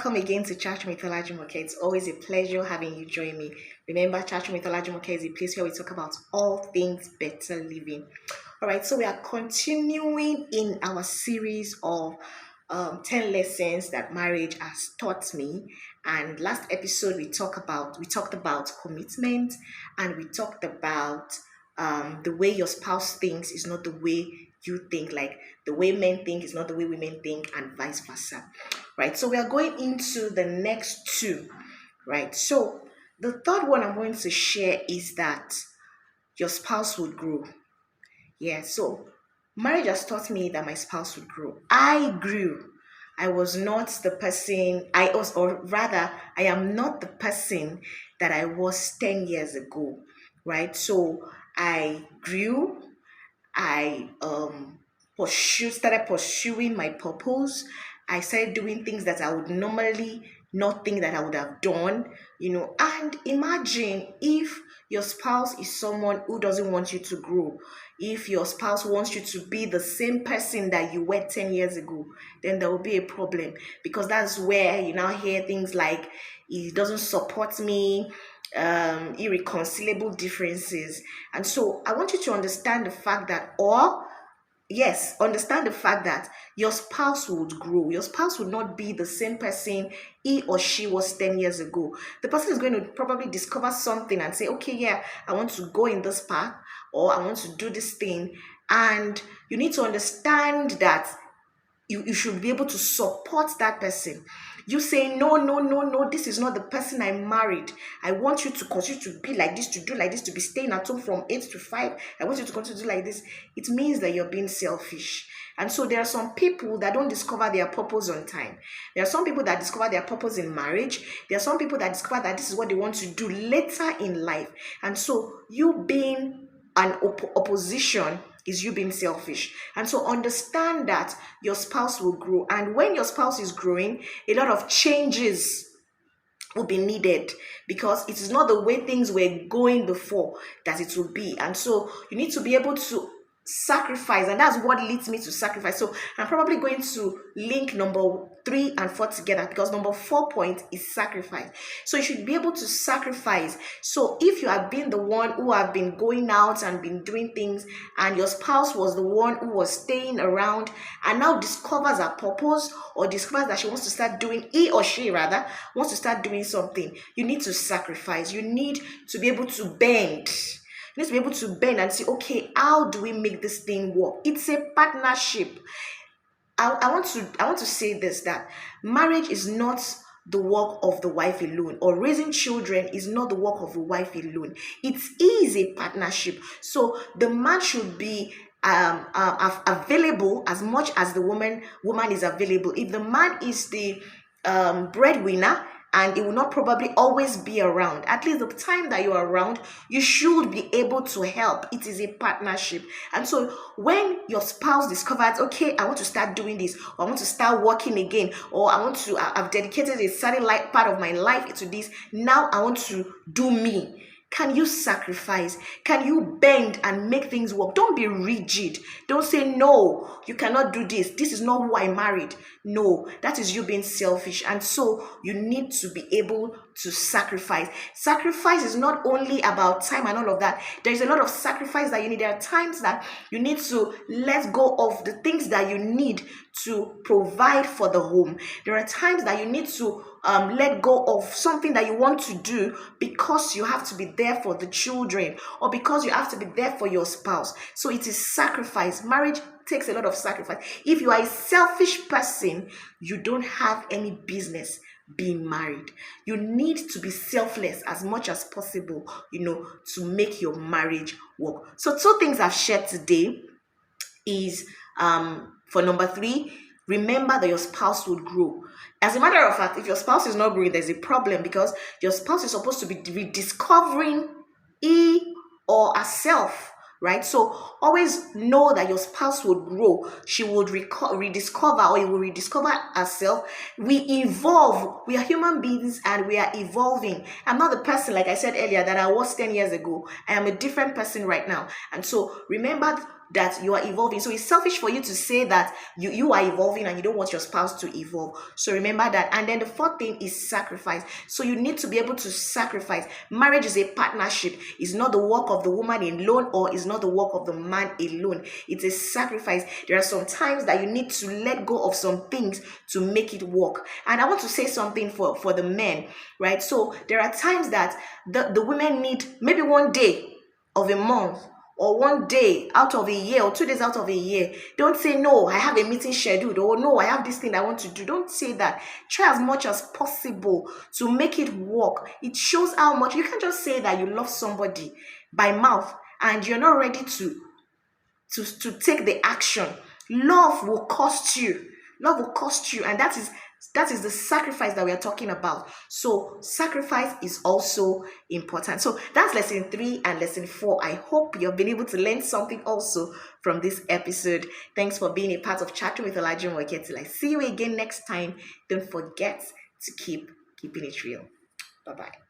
welcome again to Church Mythology Moke. It's always a pleasure having you join me. Remember, Church Mythology Moke is a place where we talk about all things better living. All right, so we are continuing in our series of 10 lessons that marriage has taught me. And last episode we talked about commitment, and we talked about the way your spouse thinks is not the way you think, like the way men think is not the way women think, and vice versa, right? So we are going into the next two, right? So the third one I'm going to share is that your spouse would grow. Yeah, so marriage has taught me that my spouse would grow. I grew. I was not the person I was, or rather, I am not the person that I was 10 years ago, right? So I grew. I started pursuing my purpose. I started doing things that I would normally not think that I would have done, And imagine if your spouse is someone who doesn't want you to grow. If your spouse wants you to be the same person that you were 10 years ago, then there will be a problem, because that's where you now hear things like, he doesn't support me, irreconcilable differences. And so I want you to understand the fact that, understand the fact that your spouse would grow. Your spouse would not be the same person he or she was 10 years ago. The person is going to probably discover something and say, okay, yeah, I want to go in this path, or I want to do this thing. And you need to understand that you should be able to support that person. You say, no, this is not the person I married. I want you to continue to be like this, to do like this, to be staying at home from 8 to 5. I want you to continue to do like this. It means that you're being selfish. And so there are some people that don't discover their purpose on time. There are some people that discover their purpose in marriage. There are some people that discover that this is what they want to do later in life. And so you being an opposition is you being selfish. And so understand that your spouse will grow. And when your spouse is growing, a lot of changes will be needed, because it is not the way things were going before that it will be. And so you need to be able to sacrifice, and that's what leads me to sacrifice. So I'm probably going to link number 3 and 4 together, because number 4 point is sacrifice. So you should be able to sacrifice. So if you have been the one who have been going out and been doing things, and your spouse was the one who was staying around and now discovers her purpose, or discovers that she wants to start doing, he or she rather wants to start doing something, you need to sacrifice. You need to be able to bend. You need to be able to bend and say, okay, how do we make this thing work? It's a partnership. I want to say this, that marriage is not the work of the wife alone, or raising children is not the work of the wife alone. It is a partnership. So the man should be available as much as the woman is available. If the man is the breadwinner, and it will not probably always be around, at least the time that you're around, you should be able to help. It is a partnership. And so when your spouse discovers, okay, I want to start doing this, or I want to start working again, or I've dedicated a certain part of my life to this, now I want to do me. Can you sacrifice? Can you bend and make things work? Don't be rigid. Don't say, no, you cannot do this. This is not who I married. No, that is you being selfish. And so you need to be able to sacrifice. Sacrifice is not only about time and all of that. There is a lot of sacrifice that you need. There are times that you need to let go of the things that you need to provide for the home. There are times that you need to let go of something that you want to do, because you have to be there for the children, or because you have to be there for your spouse. So it is sacrifice. Marriage takes a lot of sacrifice. If you are a selfish person, you don't have any business being married. You need to be selfless as much as possible, to make your marriage work. So 2 things I've shared today is, for number 3, remember that your spouse will grow. As a matter of fact, if your spouse is not growing, there's a problem, because your spouse is supposed to be rediscovering he or herself, right? So always know that your spouse would grow. She would rediscover, or he will rediscover herself. We evolve. We are human beings and we are evolving. I'm not the person, like I said earlier, that I was 10 years ago. I am a different person right now. And so remember that you are evolving. So it's selfish for you to say that you are evolving and you don't want your spouse to evolve. So remember that. And then the fourth thing is sacrifice. So you need to be able to sacrifice. Marriage is a partnership. It's not the work of the woman alone, or it's not the work of the man alone. It's a sacrifice. There are some times that you need to let go of some things to make it work. And I want to say something for the men, right? So there are times that the women need maybe one day of a month, or one day out of a year, or 2 days out of a year. Don't say, no, I have a meeting scheduled, or no, I have this thing I want to do. Don't say that. Try as much as possible to make it work. It shows how much. You can't just say that you love somebody by mouth and you're not ready to take the action. Love will cost you. Love will cost you, and that is the sacrifice that we are talking about. So sacrifice is also important. So that's lesson 3 and lesson 4. I hope you've been able to learn something also from this episode. Thanks for being a part of Chatting with Elijah Moke. Till I see you again next time, don't forget to keep keeping it real. Bye-bye.